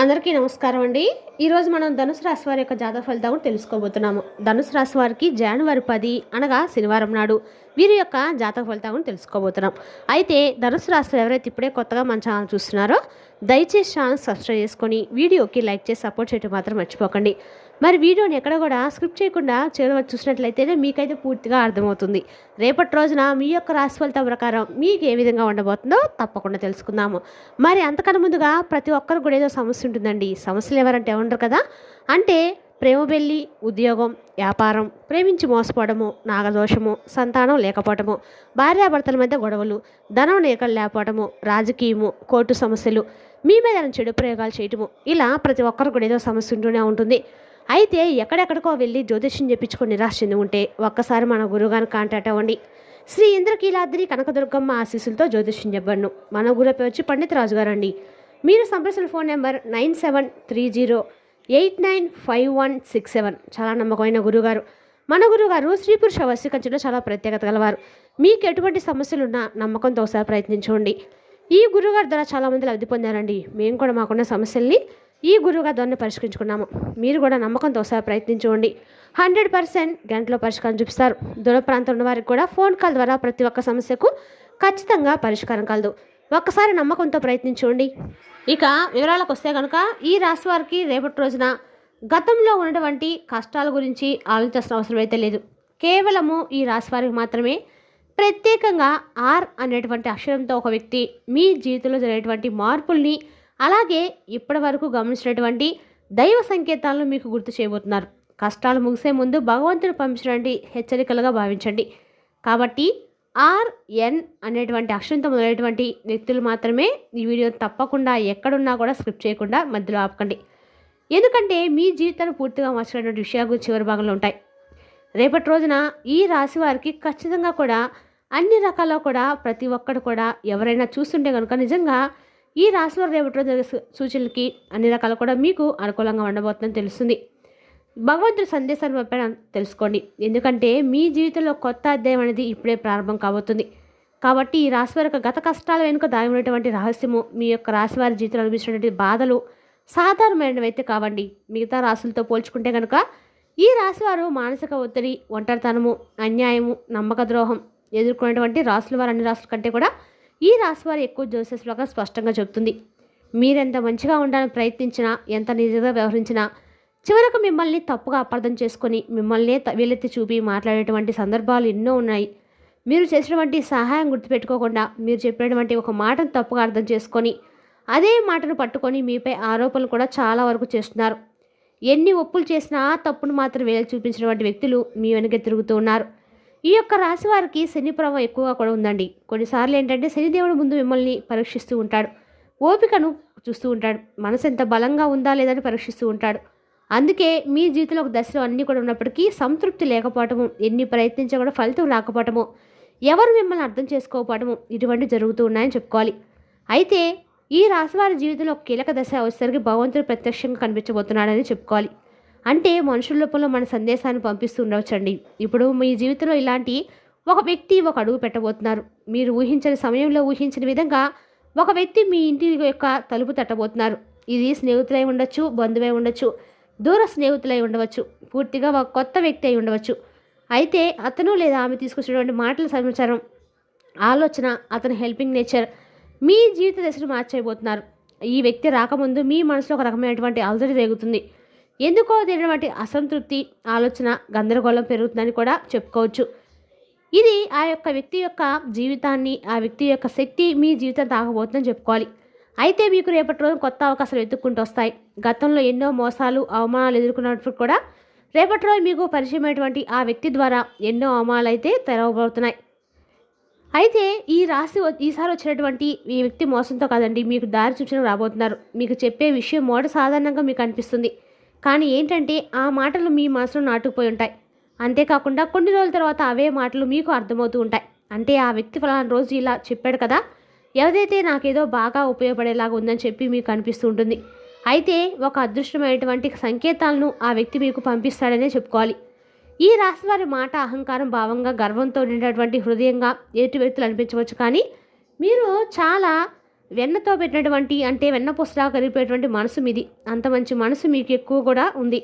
అందరికీ నమస్కారం అండి. ఈరోజు మనం ధనుసు రాశి వారి యొక్క జాతక ఫలితాలను తెలుసుకోబోతున్నాము. ధనుసు రాశి వారికి జనవరి 10 అనగా శనివారం నాడు వీరి యొక్క జాతక ఫలితాలను తెలుసుకోబోతున్నాం. అయితే ధనుసు రాశిలో ఎవరైతే ఇప్పుడే కొత్తగా మన ఛానల్ చూస్తున్నారో దయచేసి ఛానల్ సబ్స్క్రైబ్ చేసుకొని వీడియోకి లైక్ చేసి సపోర్ట్ చేయడం మాత్రం మర్చిపోకండి. మరి వీడియోని ఎక్కడ కూడా స్క్రిప్ట్ చేయకుండా చివరి చూసినట్లయితేనే మీకైతే పూర్తిగా అర్థమవుతుంది. రేపటి రోజున మీ యొక్క రాశి ఫలితం ప్రకారం మీకు ఏ విధంగా ఉండబోతుందో తప్పకుండా తెలుసుకుందాము. మరి అంతకన్నా ముందుగా ప్రతి ఒక్కరు కూడా ఏదో సమస్య ఉంటుందండి. సమస్యలు ఎవరంటే ఉండరు కదా. అంటే ప్రేమ పెళ్ళి, ఉద్యోగం, వ్యాపారం, ప్రేమించి మోసపోవడము, నాగదోషము, సంతానం లేకపోవటము, భార్యాభర్తల మధ్య గొడవలు, ధనం నేకలు లేకపోవటము, రాజకీయము, కోర్టు సమస్యలు, మీ మీద చెడు ప్రయోగాలు చేయటము, ఇలా ప్రతి ఒక్కరు కూడా ఏదో సమస్య ఉంటూనే ఉంటుంది. అయితే ఎక్కడెక్కడికో వెళ్ళి జ్యోతిష్యం చెప్పించుకొని నిరాశ చెంది ఉంటే ఒక్కసారి మన గురువుగారిని కాంటాక్ట్ అవ్వండి. శ్రీ ఇంద్రకీలాద్రి కనకదుర్గమ్మ ఆశీస్సులతో జ్యోతిష్యం చెప్పండి. మన గురువు వచ్చి పండిత్ రాజు గారు అండి. మీరు సంప్రదించిన ఫోన్ నెంబర్ 9730895167. చాలా నమ్మకమైన గురుగారు. మన గురుగారు స్త్రీ పురుష వశీకరణలో చాలా ప్రత్యేకత గలవారు. మీకు ఎటువంటి సమస్యలున్నా నమ్మకంతో ఒకసారి ప్రయత్నించండి. ఈ గురుగారి ద్వారా చాలామంది లబ్ధి పొందారండి. మేము కూడా మాకున్న సమస్యల్ని ఈ గురువుగారి ద్వారా పరిష్కరించుకున్నాము. మీరు కూడా నమ్మకంతో ఒకసారి ప్రయత్నించండి. 100% గంటలో పరిష్కారం చూపిస్తారు. దూర ప్రాంతం ఉన్న వారికి కూడా ఫోన్ కాల్ ద్వారా ప్రతి ఒక్క సమస్యకు ఖచ్చితంగా పరిష్కారం కలదు. ఒక్కసారి నమ్మకంతో ప్రయత్నించండి. ఇక వివరాలకు వస్తే కనుక ఈ రాశి వారికి రేపటి రోజున గతంలో ఉన్నటువంటి కష్టాల గురించి ఆలోచించాల్సిన అవసరం అయితే లేదు. కేవలము ఈ రాశి వారికి మాత్రమే ప్రత్యేకంగా ఆర్ అనేటువంటి అక్షరంతో ఒక వ్యక్తి మీ జీవితంలో జరిగేటువంటి మార్పుల్ని, అలాగే ఇప్పటి వరకు గమనించినటువంటి దైవ సంకేతాలను మీకు గుర్తు చేయబోతున్నారు. కష్టాలు ముగిసే ముందు భగవంతుడు పంపించడానికి హెచ్చరికలుగా భావించండి. కాబట్టి RN అనేటువంటి అక్షరంతో మొదలైనటువంటి వ్యక్తులు మాత్రమే ఈ వీడియో తప్పకుండా ఎక్కడున్నా కూడా స్క్రిప్ట్ చేయకుండా మధ్యలో ఆపకండి. ఎందుకంటే మీ జీవితాన్ని పూర్తిగా మార్చినటువంటి విషయాలు చివరి భాగంలో ఉంటాయి. రేపటి రోజున ఈ రాశి వారికి ఖచ్చితంగా కూడా అన్ని రకాల కూడా ప్రతి ఒక్కరు కూడా ఎవరైనా చూస్తుంటే కనుక నిజంగా ఈ రాశి వారు రేపటి రోజు జరిగే సూచనలకి అన్ని రకాలు కూడా మీకు అనుకూలంగా ఉండబోతుందని తెలుస్తుంది. భగవంతుడి సందేశాన్ని పంపడం తెలుసుకోండి. ఎందుకంటే మీ జీవితంలో కొత్త అధ్యాయం అనేది ఇప్పుడే ప్రారంభం కాబోతుంది. కాబట్టి ఈ రాశి వారి గత కష్టాల వెనుక దాగి ఉన్నటువంటి రహస్యము, మీ యొక్క రాశి వారి జీవితంలో అనిపించినటువంటి బాధలు సాధారణమైనవి అయితే కావండి. మిగతా రాశులతో పోల్చుకుంటే కనుక ఈ రాశి వారు మానసిక ఒత్తిడి, ఒంటరితనము, అన్యాయము, నమ్మక ద్రోహం ఎదుర్కొనేటువంటి రాశుల వారు అన్ని రాశుల కంటే కూడా ఈ రాశి వారు ఎక్కువ జ్యోతిష్యులుగా స్పష్టంగా చెబుతుంది. మీరెంత మంచిగా ఉండాలని ప్రయత్నించినా, ఎంత నిజంగా వ్యవహరించినా చివరకు మిమ్మల్ని తప్పుగా అపార్థం చేసుకొని మిమ్మల్ని వేలెత్తి చూపి మాట్లాడేటువంటి సందర్భాలు ఎన్నో ఉన్నాయి. మీరు చేసినటువంటి సహాయం గుర్తుపెట్టుకోకుండా మీరు చెప్పినటువంటి ఒక మాటను తప్పుగా అర్థం చేసుకొని అదే మాటను పట్టుకొని మీపై ఆరోపణలు కూడా చాలా వరకు చేస్తున్నారు. ఎన్ని ఒప్పులు చేసినా ఆ తప్పును మాత్రం వేలు చూపించినటువంటి వ్యక్తులు మీ వెనక తిరుగుతూ ఉన్నారు. ఈ యొక్క రాశి వారికి శని ప్రభావం ఎక్కువగా కూడా ఉందండి. కొన్నిసార్లు ఏంటంటే శనిదేవుడు ముందు మిమ్మల్ని పరీక్షిస్తూ ఉంటాడు. ఓపికను చూస్తూ ఉంటాడు. మనసు ఎంత బలంగా ఉందా లేదని పరీక్షిస్తూ ఉంటాడు. అందుకే మీ జీవితంలో ఒక దశలో అన్నీ కూడా ఉన్నప్పటికీ సంతృప్తి లేకపోవటము, ఎన్ని ప్రయత్నించా కూడా ఫలితం రాకపోవటము, ఎవరు మిమ్మల్ని అర్థం చేసుకోకపోవటము, ఇటువంటి జరుగుతూ ఉన్నాయని చెప్పుకోవాలి. అయితే ఈ రాశివారి జీవితంలో ఒక కీలక దశ వచ్చేసరికి భగవంతుడు ప్రత్యక్షంగా కనిపించబోతున్నాడని చెప్పుకోవాలి. అంటే మనుషుల రూపంలో మన సందేశాన్ని పంపిస్తూ ఉండవచ్చండి. ఇప్పుడు మీ జీవితంలో ఇలాంటి ఒక వ్యక్తి ఒక అడుగు పెట్టబోతున్నారు. మీరు ఊహించని సమయంలో ఊహించిన విధంగా ఒక వ్యక్తి మీ ఇంటి యొక్క తలుపు తట్టబోతున్నారు. ఇది స్నేహితులై ఉండొచ్చు, బంధువై ఉండొచ్చు, దూర స్నేహితులై ఉండవచ్చు, పూర్తిగా ఒక కొత్త వ్యక్తి అయి ఉండవచ్చు. అయితే అతను లేదా ఆమె తీసుకొచ్చినటువంటి మాటల సమాచారం, ఆలోచన, అతని హెల్పింగ్ నేచర్ మీ జీవిత దశను మార్చేయబోతున్నారు. ఈ వ్యక్తి రాకముందు మీ మనసులో ఒక రకమైనటువంటి అలజడి రేగుతుంది. ఎందుకో తెలియనటువంటి అసంతృప్తి, ఆలోచన, గందరగోళం పెరుగుతుందని కూడా చెప్పుకోవచ్చు. ఇది ఆ యొక్క వ్యక్తి యొక్క జీవితాన్ని, ఆ వ్యక్తి యొక్క శక్తి మీ జీవితం తాగబోతుందని చెప్పుకోవాలి. అయితే మీకు రేపటి రోజు కొత్త అవకాశాలు వెతుక్కుంటూ వస్తాయి. గతంలో ఎన్నో మోసాలు, అవమానాలు ఎదుర్కొన్నప్పుడు కూడా రేపటి రోజు మీకు పరిచయమైనటువంటి ఆ వ్యక్తి ద్వారా ఎన్నో అవమానాలు అయితే తెరవబోతున్నాయి. అయితే ఈ రాశి ఈసారి వచ్చినటువంటి ఈ వ్యక్తి మోసంతో కాదండి, మీకు దారి సూచన రాబోతున్నారు. మీకు చెప్పే విషయం సాధారణంగా మీకు అనిపిస్తుంది. కానీ ఏంటంటే ఆ మాటలు మీ మనసులో నాటుకుపోయి ఉంటాయి. అంతేకాకుండా కొన్ని రోజుల తర్వాత అవే మాటలు మీకు అర్థమవుతూ ఉంటాయి. అంటే ఆ వ్యక్తి ఫలానా రోజు ఇలా చెప్పాడు కదా, ఏదైతే నాకేదో బాగా ఉపయోగపడేలాగా ఉందని చెప్పి మీకు అనిపిస్తూ ఉంటుంది. అయితే ఒక అదృష్టమైనటువంటి సంకేతాలను ఆ వ్యక్తి మీకు పంపిస్తాడనే చెప్పుకోవాలి. ఈ రాశి వారి మాట అహంకారం, భావంగా, గర్వంతో నిండినటువంటి హృదయంగా ఎటు వ్యక్తులు అనిపించవచ్చు. కానీ మీరు చాలా వెన్నతో పెట్టినటువంటి అంటే వెన్న పుస్తగా కరిగిపోయేటువంటి మనసు మీది. అంత మంచి మనసు మీకు ఎక్కువ కూడా ఉంది.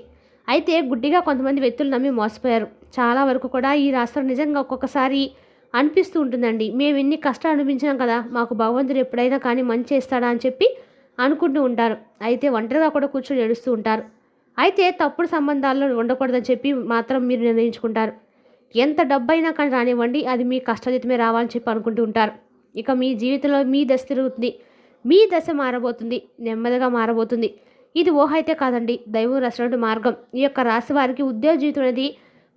అయితే గుడ్డిగా కొంతమంది వ్యక్తులు నమ్మి మోసపోయారు. చాలా వరకు కూడా ఈ రాశిలో నిజంగా ఒక్కొక్కసారి అనిపిస్తూ ఉంటుందండి, మేము ఎన్ని కష్టాలు అనిపించినాం కదా, మాకు భగవంతుడు ఎప్పుడైనా కానీ మంచి చేస్తాడా అని చెప్పి అనుకుంటూ ఉంటారు. అయితే ఒంటరిగా కూడా కూర్చొని ఏడుస్తూ ఉంటారు. అయితే తప్పుడు సంబంధాల్లో ఉండకూడదని చెప్పి మాత్రం మీరు నిర్ణయించుకుంటారు. ఎంత డబ్బైనా కానీ రానివ్వండి, అది మీ కష్టజీతమే రావాలని చెప్పి అనుకుంటూ ఉంటారు. ఇక మీ జీవితంలో మీ దశ తిరుగుతుంది, మీ దశ మారబోతుంది, నెమ్మదిగా మారబోతుంది. ఇది ఊహ అయితే కాదండి, దైవం రాసినటువంటి మార్గం. ఈ యొక్క రాశి వారికి ఉద్యోగ జీవితం అనేది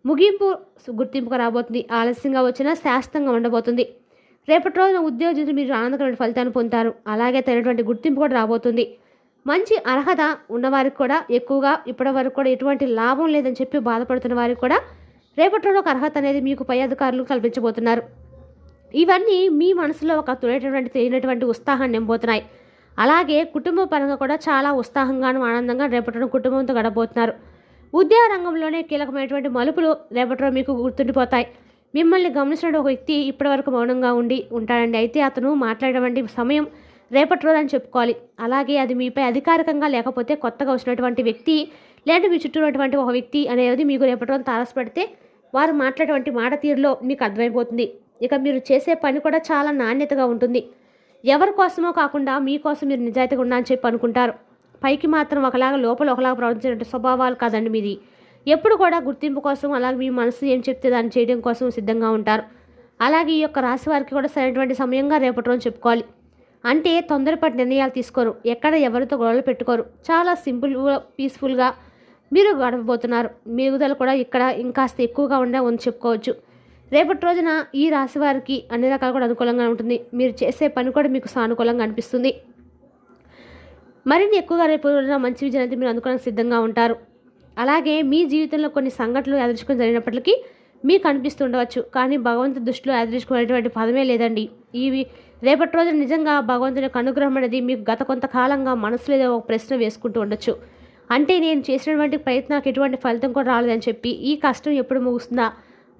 ముగింపు గుర్తింపుగా రాబోతుంది. ఆలస్యంగా వచ్చినా శాశ్వతంగా ఉండబోతుంది. రేపటి రోజున ఉద్యోగ జీవితం మీరు ఆనందకరమైన ఫలితాన్ని పొందుతారు. అలాగే తగినటువంటి గుర్తింపు కూడా రాబోతుంది. మంచి అర్హత ఉన్నవారికి కూడా ఎక్కువగా ఇప్పటి వరకు కూడా ఎటువంటి లాభం లేదని చెప్పి బాధపడుతున్న వారికి కూడా రేపటి రోజు ఒక అర్హత అనేది మీకు పై అధికారులు కల్పించబోతున్నారు. ఇవన్నీ మీ మనసులో ఒక తెలియనటువంటి ఉత్సాహాన్ని నింపబోతున్నాయి. అలాగే కుటుంబ పరంగా కూడా చాలా ఉత్సాహంగాను ఆనందంగా రేపటి రోజు కుటుంబంతో గడపబోతున్నారు. ఉద్యోగ రంగంలోనే కీలకమైనటువంటి మలుపులు రేపటి రోజు మీకు గుర్తుండిపోతాయి. మిమ్మల్ని గమనించిన ఒక వ్యక్తి ఇప్పటివరకు మౌనంగా ఉంటాడండి. అయితే అతను మాట్లాడేటువంటి సమయం రేపటి రోజు అని చెప్పుకోవాలి. అలాగే అది మీపై అధికారికంగా లేకపోతే కొత్తగా వచ్చినటువంటి వ్యక్తి లేదా మీ చుట్టూ ఉన్నటువంటి ఒక వ్యక్తి అనేది మీకు రేపటి రోజు తారసపడితే వారు మాట్లాడేటువంటి మాట తీరులో మీకు అర్థమైపోతుంది. ఇక మీరు చేసే పని కూడా చాలా నాణ్యతగా ఉంటుంది. ఎవరి కోసమో కాకుండా మీకోసం మీరు నిజాయితీగా ఉన్నా అని చెప్పి అనుకుంటారు. పైకి మాత్రం ఒకలాగా లోపల ఒకలాగా ప్రవర్తించే స్వభావాలు కాదండి మీది. ఎప్పుడు కూడా గుర్తింపు కోసం అలాగే మీ మనసు ఏం చెప్తే దాన్ని చేయడం కోసం సిద్ధంగా ఉంటారు. అలాగే ఈ యొక్క రాశి వారికి కూడా సరైనటువంటి సమయంగా రేపటి రోజు చెప్పుకోవాలి. అంటే తొందరపాటు నిర్ణయాలు తీసుకోరు, ఎక్కడ ఎవరితో గొడవలు పెట్టుకోరు, చాలా సింపుల్గా పీస్ఫుల్గా మీరు గడపబోతున్నారు. మెరుగుదల కూడా ఇక్కడ ఇంకాస్త ఎక్కువగా ఉందని చెప్పుకోవచ్చు. రేపటి రోజున ఈ రాశి వారికి అన్ని రకాలు కూడా అనుకూలంగా ఉంటుంది. మీరు చేసే పని కూడా మీకు సానుకూలంగా అనిపిస్తుంది. మరిన్ని ఎక్కువగా రేపు మంచి విజయాన్ని అయితే మీరు అందుకోవడానికి సిద్ధంగా ఉంటారు. అలాగే మీ జీవితంలో కొన్ని సంఘటనలు యాదృచ్ఛికం జరిగినప్పటికీ మీకు అనిపిస్తుండవచ్చు, కానీ భగవంతుడి దృష్టిలో యాదృచ్ఛికమైనటువంటి పదమే లేదండి. ఇవి రేపటి రోజున నిజంగా భగవంతుని యొక్క అనుగ్రహం అనేది మీకు గత కొంతకాలంగా మనసులో ఏదో ఒక ప్రశ్న వేసుకుంటూ ఉండొచ్చు. అంటే నేను చేసినటువంటి ప్రయత్నానికి ఎటువంటి ఫలితం కూడా రాలేదని చెప్పి, ఈ కష్టం ఎప్పుడు ముగుస్తుందా,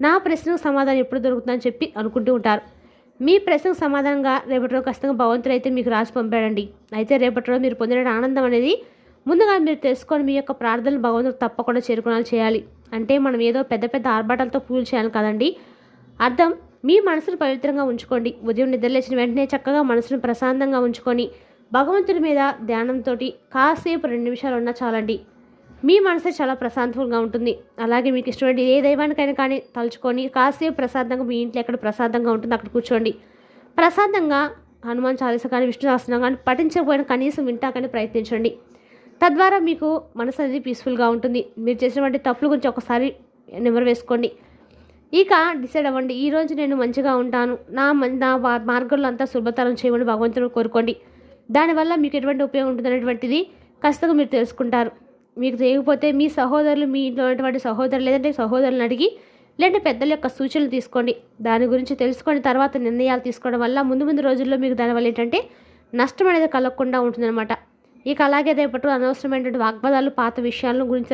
నా ప్రశ్నకు సమాధానం ఎప్పుడు దొరుకుతుందని చెప్పి అనుకుంటూ ఉంటారు. మీ ప్రశ్నకు సమాధానంగా రేపటి రోజు ఖచ్చితంగా భగవంతుడు అయితే మీకు రాసి పంపాడండి. అయితే రేపటి రోజు మీరు పొందిన ఆనందం అనేది ముందుగా మీరు తెలుసుకొని మీ యొక్క ప్రార్థనలు భగవంతుడు తప్పకుండా చేరుకునేలా చేయాలి. అంటే మనం ఏదో పెద్ద పెద్ద ఆర్భాటాలతో పూజలు చేయాలి కదండి. అర్థం మీ మనసును పవిత్రంగా ఉంచుకోండి. ఉదయం నిద్రలేచిన వెంటనే చక్కగా మనసును ప్రశాంతంగా ఉంచుకొని భగవంతుడి మీద ధ్యానంతో కాసేపు 2 నిమిషాలు ఉన్నా చాలండి. మీ మనసు చాలా ప్రశాంతంగా ఉంటుంది. అలాగే మీకు ఇష్టమైన ఏ దైవానికైనా కానీ తలుచుకొని కాసేపు ప్రశాంతంగా మీ ఇంట్లో ఎక్కడ ప్రశాంతంగా ఉంటుందో అక్కడ కూర్చోండి. ప్రశాంతంగా హనుమాన్ చాలీసా కానీ విష్ణు సహస్రనామం కానీ పఠించకపోయినా కనీసం వింటాకని ప్రయత్నించండి. తద్వారా మీకు మనసు అనేది పీస్ఫుల్గా ఉంటుంది. మీరు చేసినటువంటి తప్పుల గురించి ఒకసారి నెమరు వేసుకోండి. ఇక డిసైడ్ అవ్వండి, ఈరోజు నేను మంచిగా ఉంటాను, నా మార్గంలో అంతా సులభతరం చేయమని భగవంతుడు కోరుకోండి. దానివల్ల మీకు ఎటువంటి ఉపయోగం ఉంటుంది అనేటువంటిది ఖచ్చితంగా మీరు తెలుసుకుంటారు. మీకు చేయకపోతే మీ సహోదరులు, మీ ఇంట్లో ఉన్నటువంటి సహోదరులు లేదంటే సహోదరులను అడిగి లేదంటే పెద్దల యొక్క సూచనలు తీసుకోండి. దాని గురించి తెలుసుకొని తర్వాత నిర్ణయాలు తీసుకోవడం వల్ల ముందు రోజుల్లో మీకు దానివల్ల ఏంటంటే నష్టం అనేది కలగకుండా ఉంటుందన్నమాట. ఇక అలాగే రేపటి అనవసరమైనటువంటి వాగ్వాదాలు, పాత విషయాలను గురించి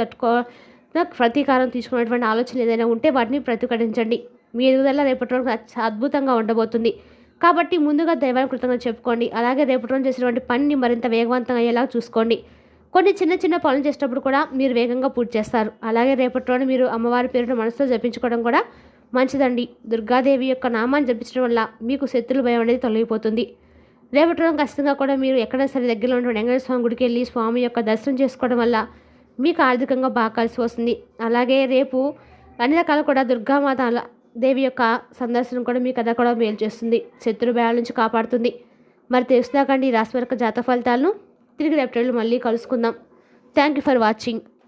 ప్రతీకారం తీసుకునేటువంటి ఆలోచనలు ఏదైనా ఉంటే వాటిని ప్రతిఘటించండి. మీ ఎదుగుదల రేపటి రోజు అద్భుతంగా ఉండబోతుంది. కాబట్టి ముందుగా దైవానికి కృతజ్ఞతలు చెప్పుకోండి. అలాగే రేపటి రోజు చేసినటువంటి పనిని మరింత వేగవంతంగా అయ్యేలా చూసుకోండి. కొన్ని చిన్న పనులు చేసేటప్పుడు కూడా మీరు వేగంగా పూర్తి చేస్తారు. అలాగే రేపటి రోజు మీరు అమ్మవారి పేరును మనసులో జపించుకోవడం కూడా మంచిదండి. దుర్గాదేవి యొక్క నామాన్ని జపించడం వల్ల మీకు శత్రుల భయం అనేది తొలగిపోతుంది. రేపటి రోజు ఖచ్చితంగా కూడా మీరు ఎక్కడైనా సరే దగ్గరలో ఉన్నటువంటి వెంకటేశ్వర స్వామి గుడికి వెళ్ళి స్వామి యొక్క దర్శనం చేసుకోవడం వల్ల మీకు ఆర్థికంగా బాగా కలిసి వస్తుంది. అలాగే రేపు అన్ని రకాలు కూడా దుర్గామాత దేవి యొక్క సందర్శనం కూడా మీకు అదా కూడా మేలు చేస్తుంది, శత్రు భయాల నుంచి కాపాడుతుంది. మరి తెలుసుదాకండి ఈ రాశి వరకు జాతక ఫలితాలను తిరిగి రేపటి మళ్ళీ కలుసుకుందాం. Thank you for watching.